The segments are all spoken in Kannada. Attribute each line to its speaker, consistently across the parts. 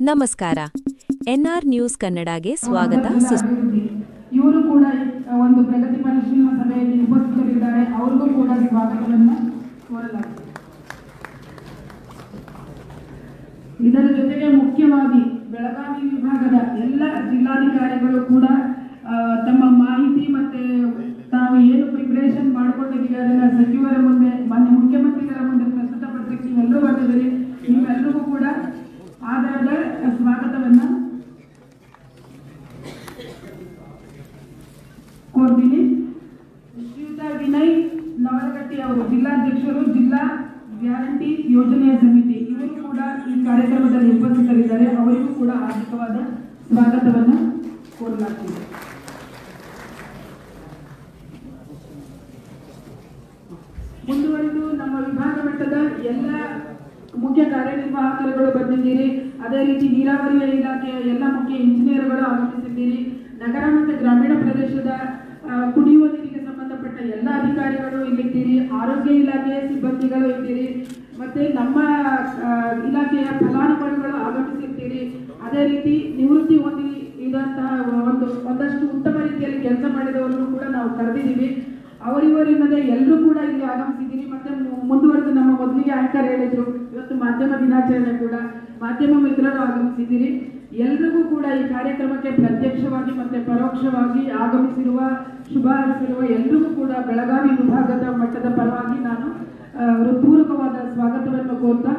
Speaker 1: ನಮಸ್ಕಾರ. ಎನ್ಆರ್ ನ್ಯೂಸ್ ಕನ್ನಡಗೆ ಸ್ವಾಗತ.
Speaker 2: ಇವರು ಕೂಡ ಒಂದು ಪ್ರಗತಿ ಪರಿಶೀಲನಾ ಸಭೆಯಲ್ಲಿ ಉಪಸ್ಥಿತರಿದ್ದಾರೆ. ಅವರಿಗೂ ಕೂಡ ಸ್ವಾಗತವನ್ನು ಕೋರಲಾಗಿದೆ. ಇದರ ಜೊತೆಗೆ ಮುಖ್ಯವಾಗಿ ಬೆಳಗಾವಿ ವಿಭಾಗದ ಎಲ್ಲ ಜಿಲ್ಲಾಧಿಕಾರಿಗಳು ಕೂಡ ತಮ್ಮ ಮಾಹಿತಿ ಮತ್ತೆ ತಾವು ಏನು ಪ್ರಿಪರೇಷನ್ ಮಾಡ್ಕೊಂಡಿದ್ದೀವಿ ಅದನ್ನ ಸಚಿವರ ಮುಂದೆ ಮಾನ್ಯ ಮುಖ್ಯಮಂತ್ರಿಗಳ ಮುಂದೆ ಪ್ರಸ್ತುತಪಡಿಸಕ್ಕೆ ನೀವೆಲ್ಲರೂ ಬಂದಿದ್ದೀರಿ. ನಿಮ್ಮೆಲ್ಲರಿಗೂ ಕೂಡ ಆಧಾರದ ಸ್ವಾಗತವನ್ನ ಕೋರ್ತೀನಿ. ಶ್ರೀಯುತ ವಿನಯ್ ನವಲಗಟ್ಟಿ ಅವರು ಜಿಲ್ಲಾಧ್ಯಕ್ಷರು, ಜಿಲ್ಲಾ ಗ್ಯಾರಂಟಿ ಯೋಜನೆಯ ಸಮಿತಿ, ಇವರು ಕೂಡ ಈ ಕಾರ್ಯಕ್ರಮದಲ್ಲಿ ಉಪಸ್ಥಿತರಿದ್ದಾರೆ. ಅವರಿಗೂ ಕೂಡ ಹಾರ್ದಿಕವಾದ ಸ್ವಾಗತವನ್ನು ಕೋರಲಾಗ್ತಿದೆ. ಮುಂದುವರೆದು ನಮ್ಮ ವಿಭಾಗ ಮಟ್ಟದ ಎಲ್ಲ ಮುಖ್ಯ ಕಾರ್ಯನಿರ್ವಾಹಕರುಗಳು ಬಂದಿದ್ದೀರಿ. ಅದೇ ರೀತಿ ನೀರಾವರಿ ಇಲಾಖೆಯ ಎಲ್ಲ ಮುಖ್ಯ ಇಂಜಿನಿಯರ್ಗಳು ಆಗಮಿಸಿದ್ದೀರಿ. ನಗರ ಮತ್ತು ಗ್ರಾಮೀಣ ಪ್ರದೇಶದ ಕುಡಿಯುವ ನೀರಿಗೆ ಸಂಬಂಧಪಟ್ಟ ಎಲ್ಲ ಅಧಿಕಾರಿಗಳು ಇಲ್ಲಿದ್ದೀರಿ. ಆರೋಗ್ಯ ಇಲಾಖೆಯ ಸಿಬ್ಬಂದಿಗಳು ಇದ್ದೀರಿ. ಮತ್ತೆ ನಮ್ಮ ಇಲಾಖೆಯ ಫಲಾನುಭವಿಗಳು ಆಗಮಿಸಿರ್ತೀರಿ. ಅದೇ ರೀತಿ ನಿವೃತ್ತಿ ಹೊಂದಿ ಇದಂತಹ ಒಂದಷ್ಟು ಉತ್ತಮ ರೀತಿಯಲ್ಲಿ ಕೆಲಸ ಮಾಡಿದವರನ್ನು ಕೂಡ ನಾವು ಕರೆದಿದ್ದೀವಿ. ಅವರಿವರಿಲ್ಲದೆ ಎಲ್ಲರೂ ಕೂಡ ಇಲ್ಲಿ ಆಗಮಿಸಿದ್ದೀರಿ. ಮತ್ತೆ ಮುಂದುವರೆದು ನಮ್ಮ ಮೊದಲಿಗೆ ಆಂಕರ್ ಹೇಳಿದ್ರು, ಇವತ್ತು ಮಾಧ್ಯಮ ದಿನಾಚರಣೆ ಕೂಡ ಮಾಧ್ಯಮ ಮಿತ್ರರು ಆಗಮಿಸಿದ್ದೀರಿ. ಎಲ್ರಿಗೂ ಕೂಡ ಈ ಕಾರ್ಯಕ್ರಮಕ್ಕೆ ಪ್ರತ್ಯಕ್ಷವಾಗಿ ಮತ್ತೆ ಪರೋಕ್ಷವಾಗಿ ಆಗಮಿಸಿರುವ ಶುಭ ಹಾರೈಸಿರುವ ಎಲ್ರಿಗೂ ಕೂಡ ಬೆಳಗಾವಿ ವಿಭಾಗದ ಮಟ್ಟದ ಪರವಾಗಿ ನಾನು ಹೃತ್ಪೂರ್ವಕವಾದ ಸ್ವಾಗತವನ್ನು ಕೋರ್ತಾ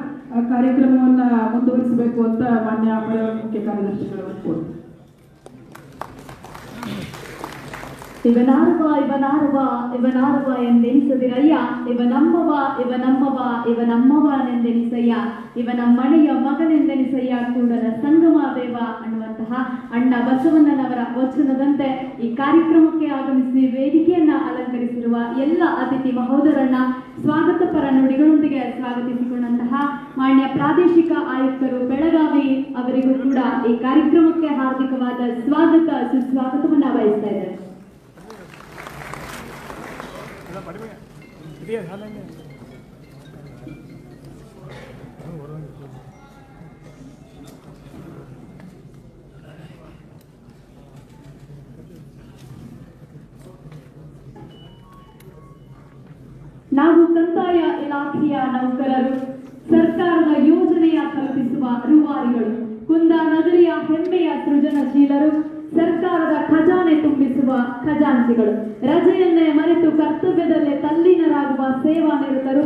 Speaker 2: ಕಾರ್ಯಕ್ರಮವನ್ನು ಮುಂದುವರಿಸಬೇಕು ಅಂತ ಮಾನ್ಯ ಮುಖ್ಯ ಕಾರ್ಯದರ್ಶಿಗಳನ್ನು ಕೋರ್ತೀನಿ.
Speaker 3: ಇವನಾರವ ಎಂದೆನಿಸದಿರಯ್ಯ, ಇವನಮ್ಮವ ನೆಂದೆನಿಸಯ್ಯ, ಇವನ ಮನೆಯ ಮಗನೆಂದೆನಿಸಯ್ಯ, ಕೂಡಲ ಸಂಗಮ ದೇವ ಅನ್ನುವಂತಹ ಅಣ್ಣ ಬಸವಣ್ಣನವರ ವಚನದಂತೆ ಈ ಕಾರ್ಯಕ್ರಮಕ್ಕೆ ಆಗಮಿಸಿ ವೇದಿಕೆಯನ್ನ ಅಲಂಕರಿಸಿರುವ ಎಲ್ಲ ಅತಿಥಿ ಮಹೋದರನ್ನ ಸ್ವಾಗತ ಪರ ನುಡಿಗಳೊಂದಿಗೆ ಸ್ವಾಗತಿಸಿಕೊಂಡಂತಹ ಮಾನ್ಯ ಪ್ರಾದೇಶಿಕ ಆಯುಕ್ತರು ಬೆಳಗಾವಿ ಅವರಿಗೂ ಕೂಡ ಈ ಕಾರ್ಯಕ್ರಮಕ್ಕೆ ಹಾರ್ದಿಕವಾದ ಸುಸ್ವಾಗತವನ್ನ ಬಯಸ್ತಾ ಇದ್ದಾರೆ. ನಾವು ಕಂದಾಯ ಇಲಾಖೆಯ ನೌಕರರು, ಸರ್ಕಾರದ ಯೋಜನೆಯ ತಲುಪಿಸುವ ರೂವಾರಿಗಳು, ಕುಂದಾನಗರಿಯ ಹೆಮ್ಮೆಯ ಸೃಜನಶೀಲರು, ಸರ್ಕಾರದ ಖಜಾನೆ ತುಂಬಿಸುವ ಖಜಾಂಚಿಗಳು, ರಜೆಯನ್ನೇ ಮರೆತು ಕರ್ತವ್ಯದಲ್ಲೇ ತಲ್ಲೀನರಾಗುವ ಸೇವಾ ನಿರತರು,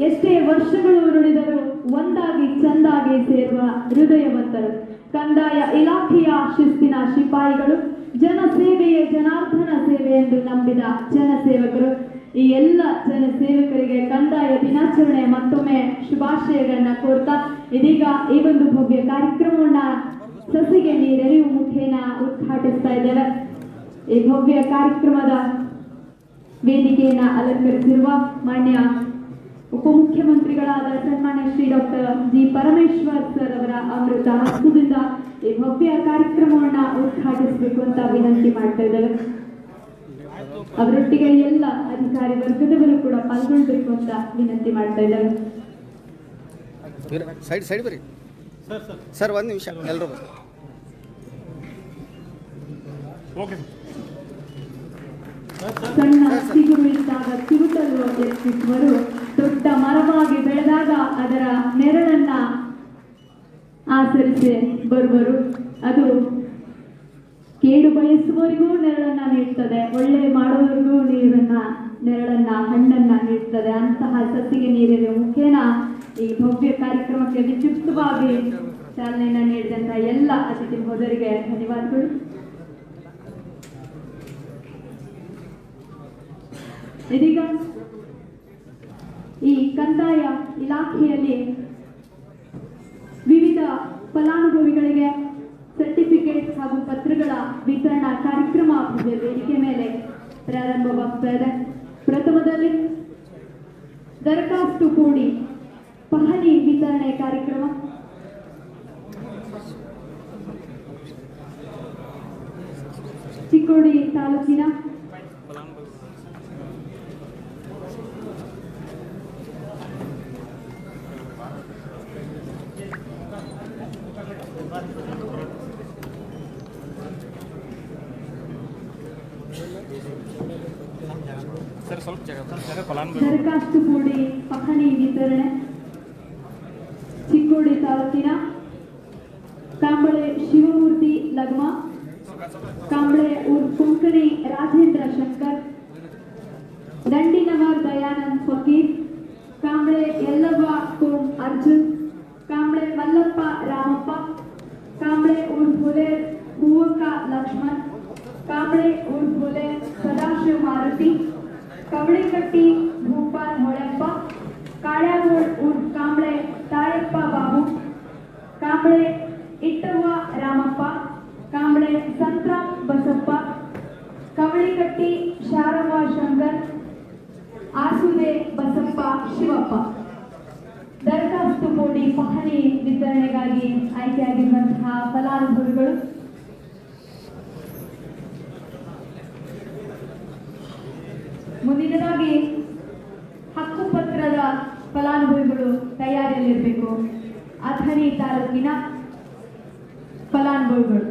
Speaker 3: ಎಷ್ಟೇ ವರ್ಷಗಳು ಉರುಳಿದರೂ ಒಂದಾಗಿ ಚಂದಾಗಿ ಸೇರುವ ಹೃದಯವಂತರು, ಕಂದಾಯ ಇಲಾಖೆಯ ಶಿಸ್ತಿನ ಶಿಪಾಯಿಗಳು, ಜನಸೇವೆಯೇ ಜನಾರ್ದನ ಸೇವೆ ಎಂದು ನಂಬಿದ ಜನಸೇವಕರು, ಈ ಎಲ್ಲ ಜನಸೇವಕರಿಗೆ ಕಂದಾಯ ದಿನಾಚರಣೆ ಮತ್ತೊಮ್ಮೆ ಶುಭಾಶಯಗಳನ್ನ ಕೋರ್ತಾ ಇದೀಗ ಈ ಒಂದು ಭವ್ಯ ಕಾರ್ಯಕ್ರಮವನ್ನ ಸಸಿಗೆ ನೀರೆರೆಯುವ ಮುಖೇನ ಉದ್ಘಾಟಿಸ್ತಾ ಇದ್ದೇವೆ. ಈ ಭವ್ಯ ಕಾರ್ಯಕ್ರಮದ ವೇದಿಕೆಯನ್ನ ಅಲಂಕರಿಸಿರುವ ಮಾನ್ಯ ಉಪಮುಖ್ಯಮಂತ್ರಿಗಳಾದ ಸನ್ಮಾನ್ಯ Shri doctor G Parameshwar sir ಅವರ ಅಮೃತ ಹಸ್ತದಿಂದ ಈ ಭವ್ಯ ಕಾರ್ಯಕ್ರಮವನ್ನ ಉದ್ಘಾಟಿಸಬೇಕು ಅಂತ ವಿನಂತಿ ಮಾಡ್ತಾ ಇದ್ದೇವೆ. ಅವರೊಟ್ಟಿಗೆ ಎಲ್ಲ ಅಧಿಕಾರಿ ವರ್ಗದವರು ಕೂಡ ಪಾಲ್ಗೊಳ್ಬೇಕು ಅಂತ ವಿನಂತಿ ಮಾಡ್ತಾ ಇದ್ದೇವೆ.
Speaker 4: ಸೈಡ್ ಬರಿ ಸರ್, ಒಂದು ನಿಮಿಷ ಎಲ್ಲರೂ
Speaker 3: ಸಣ್ಣ ಚಿಗುರು ಇದ್ದಾಗ ಚಿಗುಟಲು ಎತ್ತಿಸುವರು, ದೊಡ್ಡ ಮರವಾಗಿ ಬೆಳೆದಾಗ ಅದರ ನೆರಳನ್ನ ಆಚರಿಸಿ ಬರುವರು. ಅದು ಕೇಡು ಬಯಸುವವರಿಗೂ ನೆರಳನ್ನ ನೀಡ್ತದೆ, ಒಳ್ಳೆ ಮಾಡುವವರಿಗೂ ನೆರಳನ್ನ ಹಣ್ಣನ್ನ ನೀಡ್ತದೆ. ಅಂತಹ ಸಸಿಗೆ ನೀರಿನ ಮುಖೇನ ಈ ಭವ್ಯ ಕಾರ್ಯಕ್ರಮಕ್ಕೆ ವಿದ್ಯುಕ್ತವಾಗಿ ಚಾಲನೆಯನ್ನ ನೀಡಿದಂತಹ ಎಲ್ಲ ಅತಿಥಿ ಮಹೋದರಿಗೆ ಧನ್ಯವಾದಗಳು. ಇದೀಗ ಈ ಕಂದಾಯ ಇಲಾಖೆಯಲ್ಲಿ ವಿವಿಧ ಫಲಾನುಭವಿಗಳಿಗೆ ಸರ್ಟಿಫಿಕೇಟ್ ಹಾಗೂ ಪತ್ರಗಳ ವಿತರಣಾ ಕಾರ್ಯಕ್ರಮ ವೇದಿಕೆ ಮೇಲೆ ಪ್ರಾರಂಭವಾಗ್ತಾ ಇದೆ. ಪ್ರಥಮದಲ್ಲಿ ದರಖಾಸ್ತು ಕೂಡಿ ಪಹಣಿ ವಿತರಣೆ ಕಾರ್ಯಕ್ರಮ. ಚಿಕ್ಕೋಡಿ ತಾಲೂಕಿನ ದರಖಾಸ್ತು ಕೂಡಿ ಪಹಣಿ ವಿತರಣೆ. ಚಿಕ್ಕೋಡಿ ತಾಲೂಕಿನ ಕಾಂಬಳೆ ಶಿವಮೂರ್ತಿ ಲಗ್ಮ, ಕಾಂಬಳೆ ಊರ್ ಕೊಂಕಣಿ ರಾಜೇಂದ್ರ ಶಂಕರ್, ದಂಡಿನವರ್ ದಯಾನಂದ್ ಫಕೀರ್, ಕಾಂಬಳೆ ಯಲ್ಲವ್ವ ಕೋಂ ಅರ್ಜುನ್, ಕಾಂಬಳೆ ಮಲ್ಲಪ್ಪ ರಾಮಪ್ಪ, ಕಾಂಬಳೆ ಊರ್ ಹುಲೆ ಹೂವಕ್ಕ ಲಕ್ಷ್ಮಣ್, ಕಾಂಬಳೆ ಊರ್ ಹುಲೆ ಸದಾಶಿವ ಮಾರುತಿ, ಕವಳಿಕಟ್ಟಿ ಭೂಪಾಲ್ ಹೊಳೆಪ್ಪ, ಕಾಳ್ಯಾಗೋಳ್ ಊರ್ ಕಾಂಬಳೆ ತಾಯಪ್ಪ ಬಾಬು, ಕಾಂಬಳೆ ಇಟ್ಟವ್ವ ರಾಮಪ್ಪ, ಕಾಂಬಳೆ ಸಂತ್ರಾಮ್ ಬಸಪ್ಪ, ಕವಳಿಕಟ್ಟಿ ಶಾರವ್ವ ಶಂಕರ್, ಆಸುದೆ ಬಸಪ್ಪ ಶಿವಪ್ಪ. ದರಖಾಸ್ತು ಕೂಡಿ ಪಹಣಿ ವಿತರಣೆಗಾಗಿ ಆಯ್ಕೆಯಾಗಿರುವಂತಹ ಫಲಾನುಭವಿಗಳು ಮುಂದಿನದಾಗಿ ಹಕ್ಕುಪತ್ರದ ಫಲಾನುಭವಿಗಳು ತಯಾರಿಯಲ್ಲಿರಬೇಕು. ಅಥಣಿ ತಾಲೂಕಿನ ಫಲಾನುಭವಿಗಳು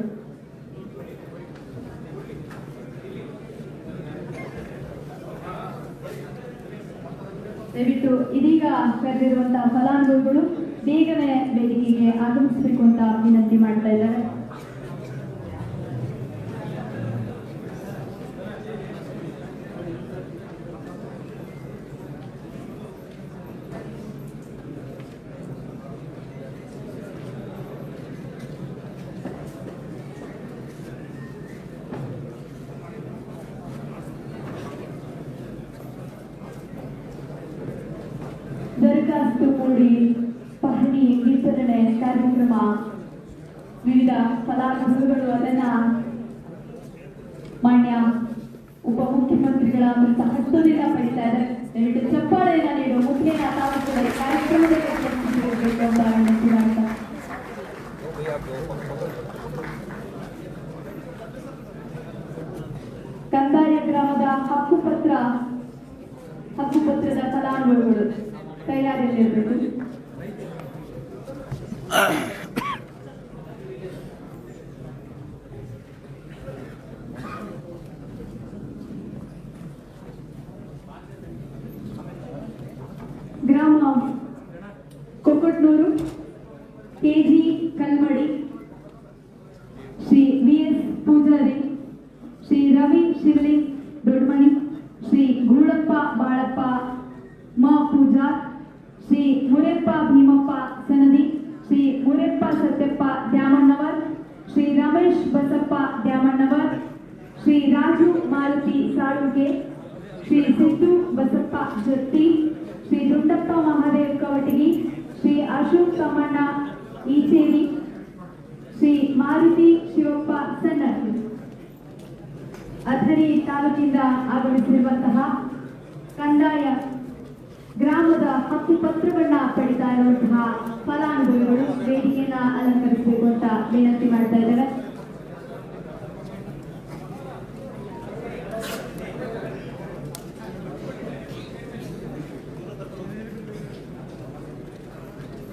Speaker 3: ದಯವಿಟ್ಟು ಇದೀಗ ಕರೆದಿರುವಂತಹ ಫಲಾನುಭವಿಗಳು ಬೇಗನೆ ವೇದಿಕೆಗೆ ಆಗಮಿಸಬೇಕು ಅಂತ ವಿನಂತಿ ಮಾಡ್ತಾ ಇದ್ದಾರೆ. ದರಖಾಸ್ತು ಕೂಡಿ ಪಹಣಿ ವಿತರಣೆ ಕಾರ್ಯಕ್ರಮ ವಿವಿಧ ಫಲಾನುಭವಿಗಳು ಅದನ್ನ ಮಾನ್ಯ ಉಪಮುಖ್ಯಮಂತ್ರಿಗಳ ಹಸ್ತದಿಂದ ಪಡಿತಾ ಇದ್ದಾರೆ. ದಯವಿಟ್ಟು ಚಪ್ಪಾಳೆಯನ್ನ ನೀಡುವ ಮುಖ್ಯ ತಾವು ಕೂಡ ಕಾರ್ಯಕ್ರಮದಲ್ಲಿ ಯಶಸ್ವಿಗೊಳಿಸಬೇಕು ಅಂತ ವಿನಂತಿ ಮಾಡ್ತಾ ಕಂದಾಯ ಗ್ರಾಮದ ಹಕ್ಕುಪತ್ರದ ಫಲಾನುಭವಿಗಳು ತಯಾರಿಯಲ್ಲಿರಬೇಕು. ಗ್ರಾಮ ಕೊಕ್ಕಟ್ನೂರು, ಕೆಜಿ ಕಲ್ಮಡಿ, ಶ್ರೀ ವಿ.ಎಸ್. ಪೂಜಾರಿ, ಶ್ರೀ ರವಿ ಶಿರ್ಲಿ ದೊಡ್ಮಣಿ, ಶ್ರೀ ಗೂಳಪ್ಪ ಬಾಳಪ್ಪ ಮ ಪೂಜಾರ್, ಶ್ರೀ ಮುರೆಪ್ಪ ಭೀಮಪ್ಪ ಸನದಿ, ಶ್ರೀ ಮುರೆಪ್ಪ ಸತ್ಯಪ್ಪ ದ್ಯಾಮಣ್ಣವರ್, ಶ್ರೀ ರಮೇಶ್ ಬಸಪ್ಪ ದ್ಯಾಮಣ್ಣವರ್, ಶ್ರೀ ರಾಜು ಮಾರುತಿ ಸಾಳುಗೆ, ಶ್ರೀ ಸಿದ್ದು ಬಸಪ್ಪ ಜತ್ತಿ, ಶ್ರೀ ದುಂಡಪ್ಪ ಮಹಾದೇವ್ ಕವಟಗಿ, ಶ್ರೀ ಅಶೋಕ್ ತಮ್ಮಣ್ಣ ಈಚೇರಿ, ಶ್ರೀ ಮಾರುತಿ ಶಿವಪ್ಪ ಸನ್ನರ್. ಅಥಣಿ ತಾಲೂಕಿಂದ ಆಗಮಿಸಿರುವಂತಹ ಕಂದಾಯ ಗ್ರಾಮದ ಹಕ್ಕುಪತ್ರವನ್ನ ಪಡಿತಾ ಇರುವಂತಹ ಫಲಾನುಭವಿಗಳು ವೇದಿಕೆಯನ್ನ ಅಲಂಕರಿಸಬೇಕು ಅಂತ ವಿನಂತಿ ಮಾಡ್ತಾ ಇದ್ದಾರೆ.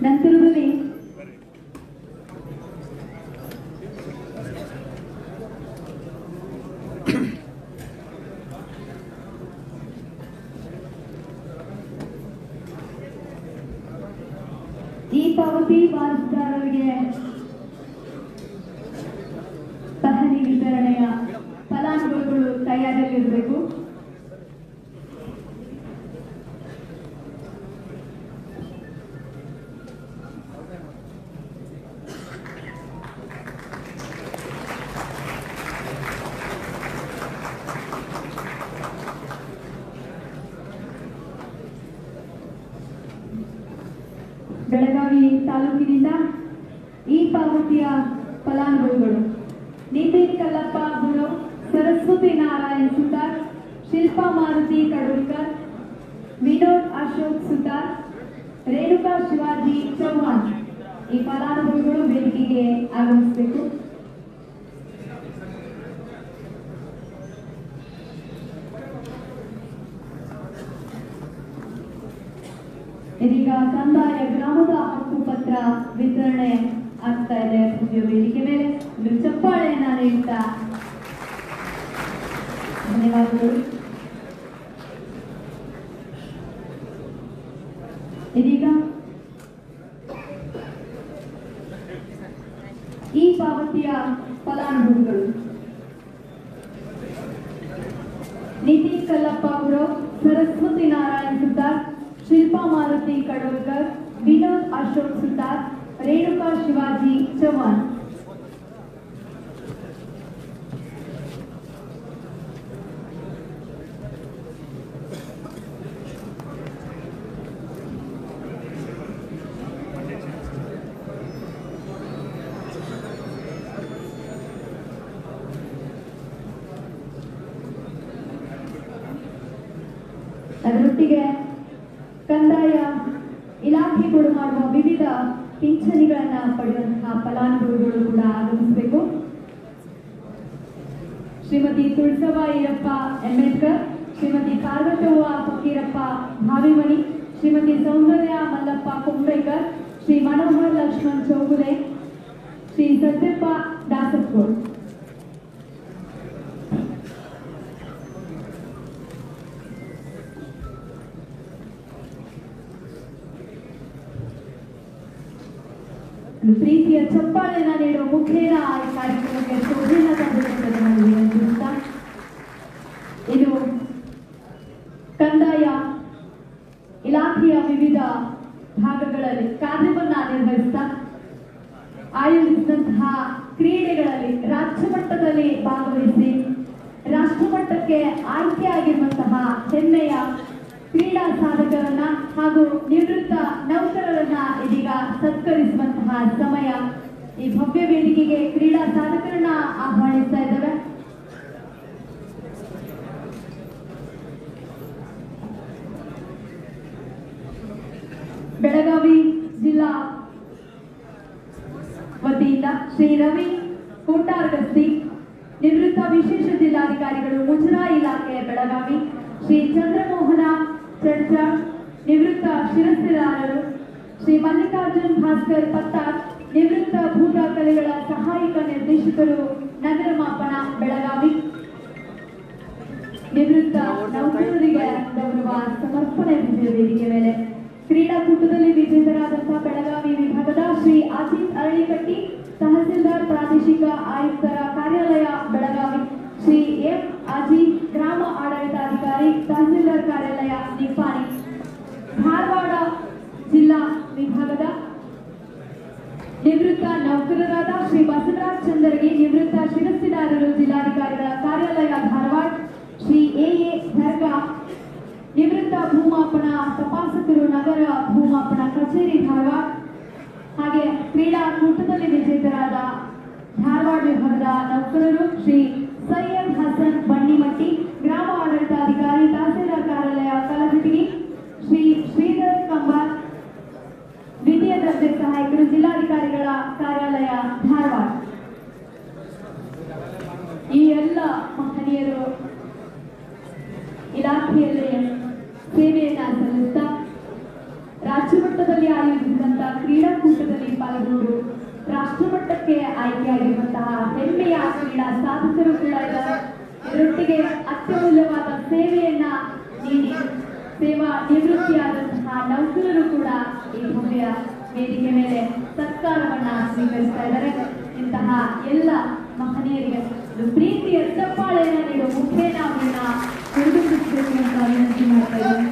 Speaker 3: ನಂತರದಲ್ಲಿ ಈ ಪಾವತಿ ವಾರಸುದಾರರಿಗೆ ಪಹಣಿ ವಿತರಣೆಯ ಫಲಾನುಭವಿಗಳು ತಯಾರಿಯಲ್ಲಿರಬೇಕು. ಬೆಳಗಾವಿ ತಾಲೂಕಿನಿಂದ ಈ ಪಾವತಿಯ ಫಲಾನುಭವಿಗಳು ನಿತಿನ್ ಕಲ್ಲಪ್ಪ ಗುರು, ಸರಸ್ವತಿ ನಾರಾಯಣ್ ಸುತಾರ್, ಶಿಲ್ಪಾ ಮಾರುತಿ ಕಡೂಲ್ಕರ್, ವಿನೋದ್ ಅಶೋಕ್ ಸುತಾರ್, ರೇಣುಕಾ ಶಿವಾಜಿ ಚೌಹಾಣ್. ಈ ಫಲಾನುಭವಿಗಳು ವೇದಿಕೆಗೆ ಆಗಮಿಸಬೇಕು. ಇದೀಗ ಕಂದಾಯ ಗ್ರಾಮದ ಹಕ್ಕುಪತ್ರ ವಿತರಣೆ ಆಗ್ತಾ ಇದೆ. ವೇದಿಕೆ ಮೇಲೆ ಒಂದು ಚಪ್ಪಾಳೆಯನ್ನ ನೀಡುತ್ತಾ ಧನ್ಯವಾದಗಳು. ಇದೀಗ ಈ ಪಾವತಿಯ ಫಲಾನುಭವಿಗಳು: ನಿತಿನ್ ಕಲ್ಲಪ್ಪ ಗುರವ್, ಸರಸ್ವತಿ ನಾರಾಯಣ್ ಸುತಾರ್, ಶಿಲ್ಪಾ ಮಾರುತಿ ಕಡೋಲ್ಕರ್, ವಿನೋದ್ ಅಶೋಕ್ ಸುತಾರ್, ರೇಣುಕಾ ಶಿವಾಜಿ ಚೌಹಾಣ್. ಅದರೊಟ್ಟಿಗೆ ಕಂದಾಯ ಇಲಾಖೆಗಳು ಮಾಡುವ ವಿವಿಧ ಪಿಂಚಣಿಗಳನ್ನು ಪಡೆಯುವಂತಹ ಫಲಾನುಭವಿಗಳು ಕೂಡ ಆಗಮಿಸಬೇಕು. ಶ್ರೀಮತಿ ತುಳಸಬಾಯಿಯಪ್ಪ ಅಂಬೇಡ್ಕರ್, ಶ್ರೀಮತಿ ಪಾರ್ವತವ್ವ ಫಕೀರಪ್ಪ ಭಾವಿಮಣಿ, ಶ್ರೀಮತಿ ಸೌಂದರ್ಯ ಮಲ್ಲಪ್ಪ ಕುಂಬೇಕರ್, ಶ್ರೀ ಮನೋಹರ್ ಲಕ್ಷ್ಮಣ್ ಚೌಗುಲೆ, ಶ್ರೀ ಸತ್ಯಪ್ಪ ದಾಸಪ್ಕೋಡ್. ಪ್ರೀತಿಯ ಚಪ್ಪಾಳೆಯನ್ನು ನೀಡುವ ಮುಖೇನ ಈ ಕಾರ್ಯಕ್ರಮಕ್ಕೆ ಶೋಭೆಯನ್ನು ತಂದುಕೊಟ್ಟಿರುತ್ತಾ ಇದು ಕಂದಾಯ ಇಲಾಖೆಯ ವಿವಿಧ ಭಾಗಗಳಲ್ಲಿ ಕಾರ್ಯವನ್ನ ನಿರ್ವಹಿಸ್ತಾ ಆಯೋಜಿಸಿದಂತಹ ಕ್ರೀಡೆಗಳಲ್ಲಿ ರಾಜ್ಯ ಮಟ್ಟದಲ್ಲಿ ಭಾಗವಹಿಸಿ ರಾಷ್ಟ್ರಮಟ್ಟಕ್ಕೆ ಆಯ್ಕೆಯಾಗಿರುವಂತಹ ಹೆಮ್ಮೆಯ ಕ್ರೀಡಾ ಸಾಧಕರನ್ನ ಹಾಗೂ ನಿವೃತ್ತ ನೌಕರರನ್ನ ಇದೀಗ ಸತ್ಕರಿಸುವಂತಹ ಸಮಯ. ಈ ಭವ್ಯ ವೇದಿಕೆಗೆ ಕ್ರೀಡಾ ಸಾಧಕರನ್ನ ಆಹ್ವಾನಿಸ್ತಾ ಇದ್ದೇವೆ. ಬೆಳಗಾವಿ ಜಿಲ್ಲಾ ವತಿಯಿಂದ ಶ್ರೀ ರವಿ ಕೋಟಾರ್ಗಸ್ತಿ, ನಿವೃತ್ತ ವಿಶೇಷ ಜಿಲ್ಲಾಧಿಕಾರಿಗಳು ಮುಜರಾಯಿ ಇಲಾಖೆ ಬೆಳಗಾವಿ, ಶ್ರೀ ಚಂದ್ರಮೋಹನ ಚಡ್ಚಾಳ್, ನಿವೃತ್ತ ಶಿರಸ್ತೆದಾರರು, ಶ್ರೀ ಮಲ್ಲಿಕಾರ್ಜುನ್ ಭಾಸ್ಕರ್ ಪತ್ತಾರ್, ನಿವೃತ್ತ ಭೂದಾಖಲೆಗಳ ಸಹಾಯಕ ನಿರ್ದೇಶಕರು ನಗರ ಮಾಪನ ಬೆಳಗಾವಿ, ನಿವೃತ್ತ ನೌಕರರಿಗೆ ಗೌರವ ಸಮರ್ಪಣೆ ವೇದಿಕೆ ಮೇಲೆ. ಕ್ರೀಡಾಕೂಟದಲ್ಲಿ ವಿಜೇತರಾದಂತಹ ಬೆಳಗಾವಿ ವಿಭಾಗದ ಶ್ರೀ ಅಜಿತ್ ಅರಳಿಕಟ್ಟಿ, ತಹಸೀಲ್ದಾರ್ ಪ್ರಾದೇಶಿಕ ಆಯುಕ್ತರ ಕಾರ್ಯಾಲಯ ಬೆಳಗಾವಿ, ಶ್ರೀ ಎಂ ಅಜೀತ್, ಗ್ರಾಮ ಆಡಳಿತಾಧಿಕಾರಿ ತಹಸೀಲ್ದಾರ್ ಕಾರ್ಯಾಲಯ ನಿಪ್ಪಾಣಿ. ಧಾರವಾಡ ಜಿಲ್ಲಾ ವಿಭಾಗದ ನಿವೃತ್ತ ನೌಕರರಾದ ಶ್ರೀ ಬಸವರಾಜ್ ಚಂದರಗಿ, ನಿವೃತ್ತ ಶಿರಸ್ತೆದಾರರು ಜಿಲ್ಲಾಧಿಕಾರಿಗಳ ಕಾರ್ಯಾಲಯ ಧಾರವಾಡ, ಶ್ರೀ ಎ ಧರ್ಗಾ, ನಿವೃತ್ತ ಭೂಮಾಪನ ತಪಾಸಕರು ನಗರ ಭೂಮಾಪನ ಕಚೇರಿ ಧಾರವಾಡ. ಹಾಗೆ ಕ್ರೀಡಾಕೂಟದಲ್ಲಿ ವಿಜೇತರಾದ ಧಾರವಾಡ ವಿಭಾಗದ ನೌಕರರು ಶ್ರೀ ಸೈಯದ್ ಹಸನ್ ಬಂಡಿಮಟ್ಟಿ, ಗ್ರಾಮ ಆಡಳಿತಾಧಿಕಾರಿ ತಹಸೀಲ್ದಾರ್ ಕಾರ್ಯಾಲಯ ಕಲಘಟಗಿ, ಶ್ರೀ ಶ್ರೀಧರ್ ಕಂಬಾರ್, ದ್ವಿತೀಯ ದರ್ಜೆ ಸಹಾಯಕರು ಜಿಲ್ಲಾಧಿಕಾರಿಗಳ ಕಾರ್ಯಾಲಯ ಧಾರವಾಡ. ಈ ಎಲ್ಲ ಮಹನೀಯರು ಇಲಾಖೆಯಲ್ಲಿ ಸೇವೆಯನ್ನ ಸಲ್ಲಿಸ್ತಾ ರಾಜ್ಯ ಮಟ್ಟದಲ್ಲಿ ಆಯೋಜಿಸಿದಂತಹ ಕ್ರೀಡಾಕೂಟದಲ್ಲಿ ಪಾಲ್ಗೊಂಡು ರಾಷ್ಟ್ರಮಟ್ಟಕ್ಕೆ ಆಯ್ಕೆಯಾಗಿರುವಂತಹ ಹೆಮ್ಮೆಯ ಕ್ರೀಡಾ ಸಾಧಕರು ಕೂಡ ಇದ್ದಾರೆ. ಇದರೊಟ್ಟಿಗೆ ಅತ್ಯಮೂಲ್ಯವಾದ ಸೇವೆಯನ್ನ ನೀಡಿ ಸೇವಾ ನಿವೃತ್ತಿಯಾದಂತಹ ನೌಕರರು ಕೂಡ ಈ ಭವ್ಯ ವೇದಿಕೆ ಮೇಲೆ ಸತ್ಕಾರವನ್ನ ಸ್ವೀಕರಿಸ್ತಾ ಇದ್ದಾರೆ. ಇಂತಹ ಎಲ್ಲ ಮಹನೀಯರಿಗೆ ಪ್ರೀತಿಯ ಚಪ್ಪಾಳೆಯನ್ನು ನೀಡುವ ಮುಖೇನ ಅವರನ್ನ ಹುರಿದುಂಬಿಸಬೇಕು ಅಂತ ವಿನಂತಿ ಮಾಡ್ತಾ ಇದ್ದಾರೆ.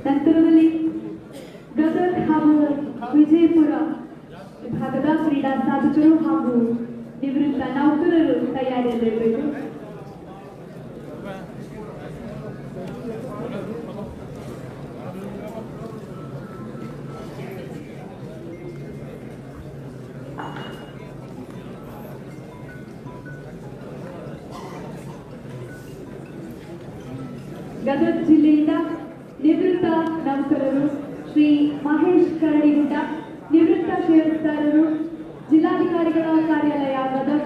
Speaker 3: ನಂತರದಲ್ಲಿ ಗದಗ ಹಾಗೂ ವಿಜಯಪುರ ವಿಭಾಗದ ಕ್ರೀಡಾ ಸಾಧಕರು ಹಾಗೂ ನಿವೃತ್ತ ನೌಕರರು ತಯಾರಿಯಲ್ಲಿರಬೇಕು. ಗದಗ ಜಿಲ್ಲೆಯಿಂದ ನಿವೃತ್ತ ನೌಕರರು ಶ್ರೀ ಮಹೇಶ್ ಕರಡಿಗುಡ್ಡ, ನಿವೃತ್ತ ಶಿರಸ್ತೆದಾರರು ಜಿಲ್ಲಾಧಿಕಾರಿಗಳ ಕಾರ್ಯಾಲಯ ಗದಗ,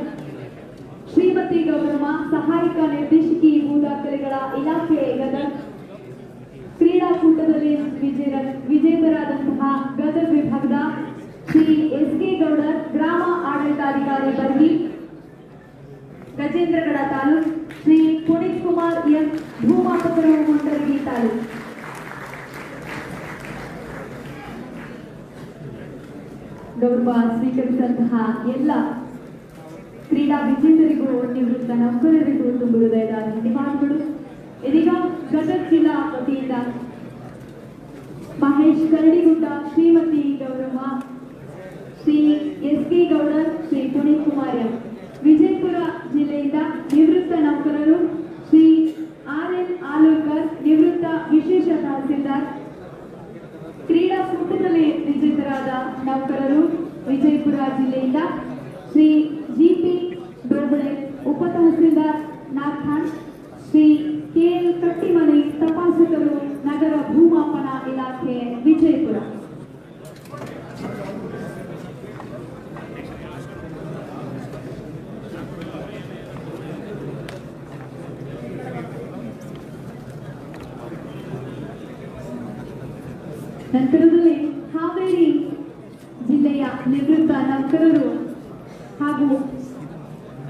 Speaker 3: ಶ್ರೀಮತಿ ಗೌರಮ್ಮ, ಸಹಾಯಕ ನಿರ್ದೇಶಕಿ ಭೂದ ವಿಜೇತರಾದಂತಹ ಗದಗ ವಿಭಾಗದ ಶ್ರೀ ಎಸ್.ಕೆ. ಗೌಡರ್, ಗ್ರಾಮ ಆಡಳಿತಾಧಿಕಾರಿ ಬರ್ಗಿ, ಗಜೇಂದ್ರಗಡ ತಾಲೂಕ್, ಶ್ರೀ ಪುನೀತ್ ಕುಮಾರ್ ಎಂ, ಭೂಮಾಪಕರು, ಮುಂಡರಗಿ ತಾಲೂಕ್. ಗೌರವ ಸ್ವೀಕರಿಸಿದಂತಹ ಎಲ್ಲ ಕ್ರೀಡಾ ವಿಜೇತರಿಗೂ ನಿವೃತ್ತ ನೌಕರರಿಗೂ ತುಂಬ ಹೃದಯದ ಧನ್ಯವಾದಗಳು. ಇದೀಗ ಗದಗ ಜಿಲ್ಲಾ ವತಿಯಿಂದ ಮಹೇಶ್ ಕರಡಿಗುಡ್ಡ, ಶ್ರೀಮತಿ ಗೌರಮ್ಮ, ಶ್ರೀ ಎಸ್.ಕೆ. ಗೌಡರ್, ಶ್ರೀ ಪುನೀತ್ ಕುಮಾರ್ ಎಂ. ವಿಜಯಪುರ ಜಿಲ್ಲೆಯಿಂದ ನಿವೃತ್ತ ನೌಕರರು ಶ್ರೀ ಆರ್.ಎನ್. ಆಲೂರ್ಕರ್, ನಿವೃತ್ತ ವಿಶೇಷ ತಹಸೀಲ್ದಾರ್. ಕ್ರೀಡಾಕೂಟದಲ್ಲಿ ವಿಜೇತರಾದ ನೌಕರರು ವಿಜಯಪುರ ಜಿಲ್ಲೆಯಿಂದ ಶ್ರೀ ಜಿ.ಪಿ. ಡೋಬಳೆ, ಉಪ ತಹಸೀಲ್ದಾರ್ ನಾಥಾನ್, ಶ್ರೀ ಕೆ.ಎಲ್. ಕಟ್ಟಿಮನಿ, ತಪಾಸಕರು, ನಗರ ಭೂಮಾಪನ ಇಲಾಖೆ, ವಿಜಯಪುರ. ನಂತರದಲ್ಲಿ ಹಾವೇರಿ ಜಿಲ್ಲೆಯ ನಿವೃತ್ತ ನೌಕರರು ಹಾಗೂ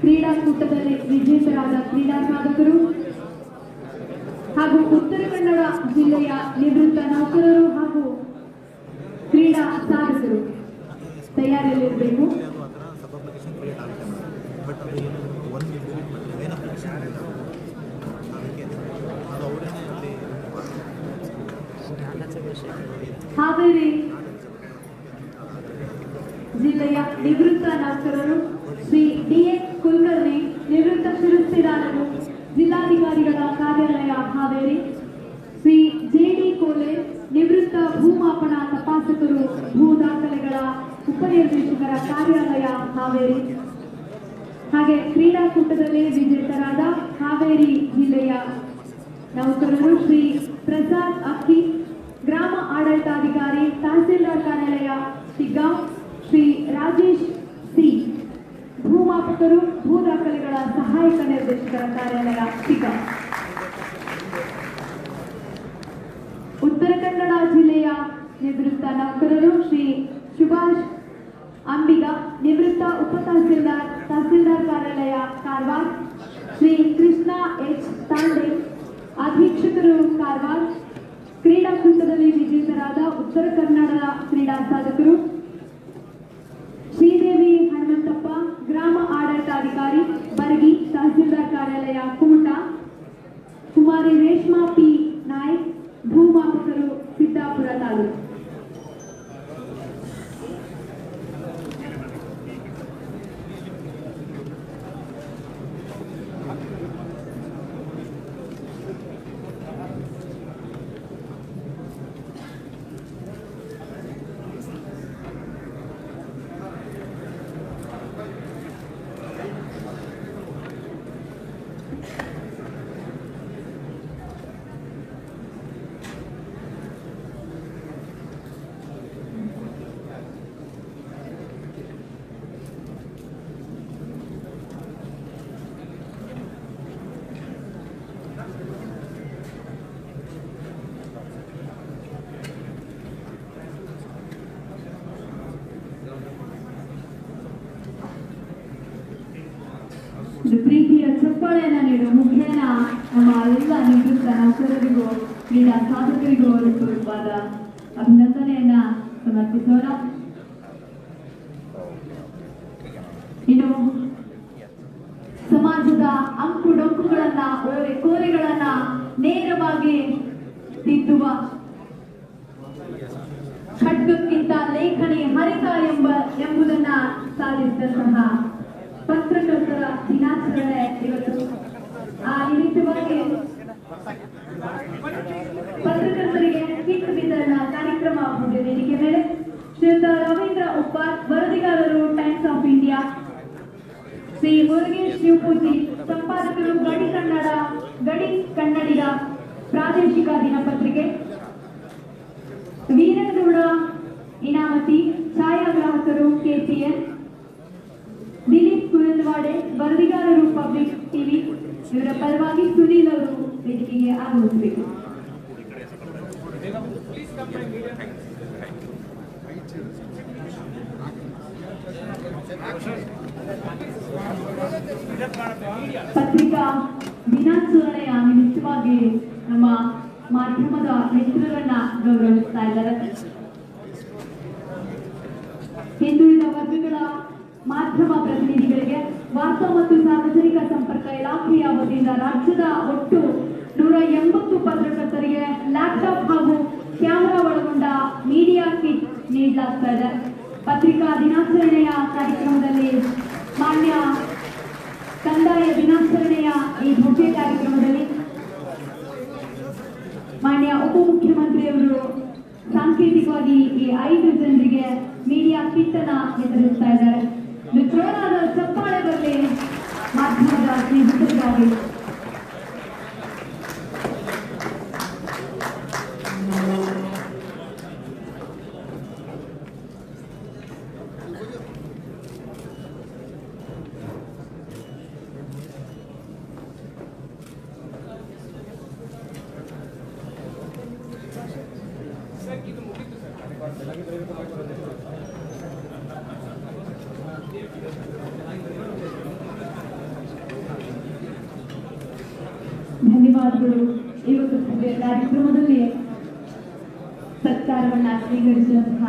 Speaker 3: ಕ್ರೀಡಾಕೂಟದಲ್ಲಿ ವಿಜೇತರಾದ ಕ್ರೀಡಾ ಸಾಧಕರು ಹಾಗೂ ಉತ್ತರ ಕನ್ನಡ ಜಿಲ್ಲೆಯ ನಿವೃತ್ತ ನೌಕರರು ಹಾಗೂ ಕ್ರೀಡಾ ಸಾಧಕರು ತಯಾರಿಯಲ್ಲಿರಬೇಕು. ಹಾವೇರಿ ಜಿಲ್ಲೆಯ ನಿವೃತ್ತ ನೌಕರರು ಶ್ರೀ ಡಿ.ಎಸ್. ಕುಲಕರ್ಣಿ, ನಿವೃತ್ತ ಶಿರಸ್ತೆದಾರರು, ಜಿಲ್ಲಾಧಿಕಾರಿಗಳ ಕಾರ್ಯಾಲಯ ಹಾವೇರಿ. ಶ್ರೀ ಜೆ.ಡಿ. ಕೋಲೆ, ನಿವೃತ್ತ ಭೂಮಾಪನ ತಪಾಸಕರು, ಭೂ ದಾಖಲೆಗಳ ಉಪನಿರ್ದೇಶಕರ ಕಾರ್ಯಾಲಯ ಹಾವೇರಿ. ಹಾಗೆ ಕ್ರೀಡಾಕೂಟದಲ್ಲಿ ವಿಜೇತರಾದ ಹಾವೇರಿ ಜಿಲ್ಲೆಯ ನೌಕರರು ಶ್ರೀ ಪ್ರಸಾದ್ ಅಕ್ಕಿ, ಗ್ರಾಮ ಆಡಳಿತಾಧಿಕಾರಿ, ತಹಸೀಲ್ದಾರ್ ಕಾರ್ಯಾಲಯ ಶಿಗ್ಗಾಂವ್, ಶ್ರೀ ರಾಜೇಶ್ ಸಿ, ಭೂಮಾಪಕರು, ಭೂ ದಾಖಲೆಗಳ ಸಹಾಯಕ ನಿರ್ದೇಶಕರ ಕಾರ್ಯಾಲಯ ಶಿಗ್ಗಾಂವ್. ಉತ್ತರ ಕನ್ನಡ ಜಿಲ್ಲೆಯ ನಿವೃತ್ತ ನೌಕರರು ಶ್ರೀ ಸುಭಾಷ್ ಅಂಬಿಗ, ನಿವೃತ್ತ ಉಪ ತಹಸೀಲ್ದಾರ್, ತಹಸೀಲ್ದಾರ್ ಕಾರ್ಯಾಲಯ ಕಾರವಾರ. ಶ್ರೀ ಕೃಷ್ಣ ಎಚ್. ತಾಂಡೆ, ಅಧೀಕ್ಷಕರು ಕಾರವಾರ. ಕ್ರೀಡಾಕೂಟದಲ್ಲಿ ವಿಜೇತರಾದ ಉತ್ತರ ಕನ್ನಡದ ಕ್ರೀಡಾ ಸಾಧಕರು ಶ್ರೀದೇವಿ ಹನುಮಂತಪ್ಪ, ಗ್ರಾಮ ಆಡಳಿತಾಧಿಕಾರಿ ಬರ್ಗಿ, ತಹಸೀಲ್ದಾರ್ ಕಾರ್ಯಾಲಯ ಕುಮಟಾ. ಕುಮಾರಿ ರೇಷ್ಮಾ ಪಿ. ನಾಯ್ಕ್, ಭೂಮಾಪಕರು, ಸಿದ್ದಾಪುರ ತಾಲೂಕು. ಪ್ರೀತಿಯ ಚಪ್ಪಾಳೆಯನ್ನ ನೀಡುವ ಮುಖೇನ ನಮ್ಮ ಎಲ್ಲ ನಿವೃತ್ತ ನೌಕರರಿಗೂ ಕ್ರೀಡಾ ಸಾಧಕರಿಗೂ ಹೃತ್ಪೂರ್ವಕವಾದ ಅಭಿನಂದನೆಯನ್ನ ಸಮರ್ಪಿಸೋಣ. ಇನ್ನು ಸಮಾಜದ ಅಂಕು ಡೊಂಕುಗಳನ್ನ, ಓರೆ ಕೋರೆಗಳನ್ನ ನೇರವಾಗಿ ತಿದ್ದುವ ಖಡ್ಗಕ್ಕಿಂತ ಲೇಖನಿ ಹರಿತ ಎಂಬುದನ್ನ ಸಾಧಿಸಿದಂತಹ ಪತ್ರಕರ್ತರ ದಿನಾಚರಣೆ ಇವತ್ತು. ಆ ನಿಮಿತ್ತವಾಗಿ ಪತ್ರಕರ್ತರಿಗೆ ಕಿಟ್ ವಿತರಣಾ ಕಾರ್ಯಕ್ರಮ ವೇದಿಕೆ ಮೇಲೆ ಶ್ರೀಯುತ ರವೀಂದ್ರ ಉಪ್ಪಾರ್, ವರದಿಗಾರರು Times of India. Shri Murugesh Shivapuji, ಸಂಪಾದಕರು ಗಡಿ ಕನ್ನಡಿಗ ಪ್ರಾದೇಶಿಕ ದಿನಪತ್ರಿಕೆ. ವೀರಗೌಡ ಇನಾಮತಿ, ಛಾಯಾಗ್ರಾಹಕರು KCN. ದಿಲೀಪ್ ಕುರುಂದವಾಡೆ, ವರದಿಗಾರರು ಪಬ್ಲಿಕ್ ಟಿವಿ. ಇವರ ಪರವಾಗಿ ಸುನೀಲ್ ಅವರು ವೇದಿಕೆಗೆ ಆಗಮಿಸಬೇಕು. ನೀಡಲಾಗ್ತಾ ಇದೆ. ಪತ್ರಿಕಾ ದಿನಾಚರಣೆಯ ಕಾರ್ಯಕ್ರಮದಲ್ಲಿ ಮಾನ್ಯ ಕಂದಾಯ ದಿನಾಚರಣೆಯ ಈ ಭವ್ಯ ಕಾರ್ಯಕ್ರಮದಲ್ಲಿ ಮಾನ್ಯ ಉಪಮುಖ್ಯಮಂತ್ರಿಯವರು ಸಾಂಕೇತಿಕವಾಗಿ ಈ 5 ಜನರಿಗೆ ಮೀಡಿಯಾ ಕಿಟ್ ಅನ್ನ ವಿತರಿಸ್ತಾ ಇದ್ದಾರೆ. ಜೋರಾದ ಚಪ್ಪಾಳೆ ಬರಲಿ ಮಾಧ್ಯಮದ ಸ್ನೇಹಿತರಿಗಾಗಿ. ಧನ್ಯವಾದಗಳು. ಇವತ್ತು ಕಾರ್ಯಕ್ರಮದಲ್ಲಿ ಸತ್ಕಾರವನ್ನ ಸ್ವೀಕರಿಸಿದಂತಹ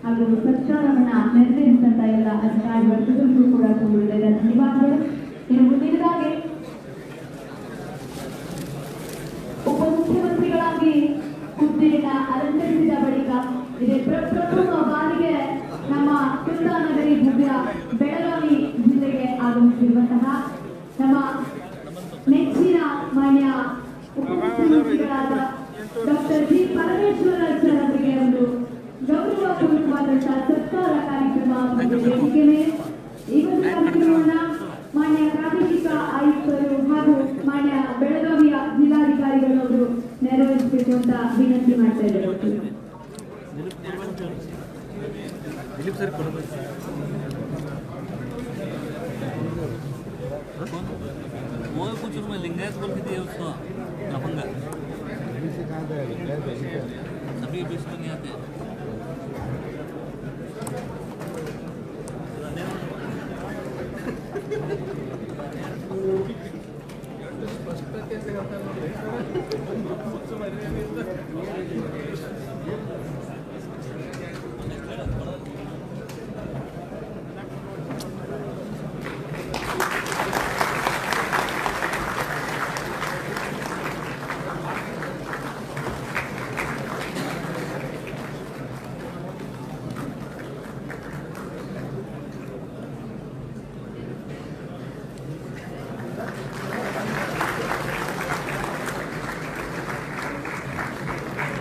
Speaker 3: ಹಾಗೂ ಸತ್ಕಾರವನ್ನ ನೆರವೇರಿಸಿದಂತಹ ಎಲ್ಲ ಅಧಿಕಾರಿ ವರ್ಗಗಳಿಗೂ ಕೂಡ ತುಂಬುತ್ತದೆ ಧನ್ಯವಾದಗಳು. ಇನ್ನು ಮುಂದಿನದಾಗಿ ಉಪಮುಖ್ಯಮಂತ್ರಿಗಳಾಗಿ ಹುದ್ದೆಯನ್ನ ಅಲಂಕರಿಸಿದ ಬಳಿಕ ಇದೇ ಪ್ರಥಮ ಬಾರಿಗೆ ನಮ್ಮ ಕುಂದಾನಗರಿ ಭವ್ಯ ಬೆಳಗಾವಿ ಜಿಲ್ಲೆಗೆ ಆಗಮಿಸಿರುವಂತಹ ನಮ್ಮ ನೆಚ್ಚಿನ ಮಾನ್ಯ ಉಪಮುಖ್ಯಮಂತ್ರಿಗಳಾದ ಡಾಕ್ಟರ್ ಜಿ ಪರಮೇಶ್ವರ ಸರ್ ಅವರಿಗೆ ಒಂದು ಗೌರವಪೂರ್ವಕವಾದಂತಹ ಸತ್ಕಾರ ಕಾರ್ಯಕ್ರಮ ವೇದಿಕೆ ಮೇಲೆ ಈ ಒಂದು ಕಾರ್ಯಕ್ರಮವನ್ನ ಮಾನ್ಯ ಪ್ರಾದೇಶಿಕ ಆಯುಕ್ತರು ಹಾಗೂ ಮಾನ್ಯ ಬೆಳಗಾವಿಯ ಜಿಲ್ಲಾಧಿಕಾರಿಗಳು ಅವರು ನೆರವೇರಿಸಬೇಕು ಅಂತ ವಿನಂತಿ ಮಾಡ್ತಾ ಇದ್ದಾರೆ.
Speaker 5: कुछ में लिंगायत बोल के दिए उसको लफंगा सभी बीच में नहीं आते.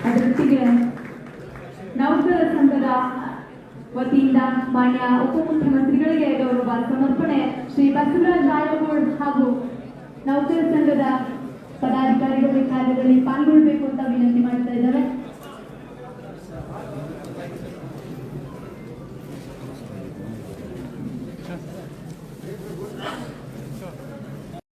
Speaker 3: ಅದರೊಟ್ಟಿಗೆ ನೌಕರ ಸಂಘದ ವತಿಯಿಂದ ಮಾನ್ಯ ಉಪಮುಖ್ಯಮಂತ್ರಿಗಳಿಗೆ ಗೌರವ ಸಮರ್ಪಣೆ ಶ್ರೀ ಬಸವರಾಜ ರಾಯಗೌಡ ಹಾಗೂ ನೌಕರ ಸಂಘದ ಪದಾಧಿಕಾರಿಗಳು ಈ ಕಾರ್ಯದಲ್ಲಿ ಪಾಲ್ಗೊಳ್ಳಬೇಕು ಅಂತ ವಿನಂತಿ ಮಾಡ್ತಾ ಇದ್ದಾರೆ.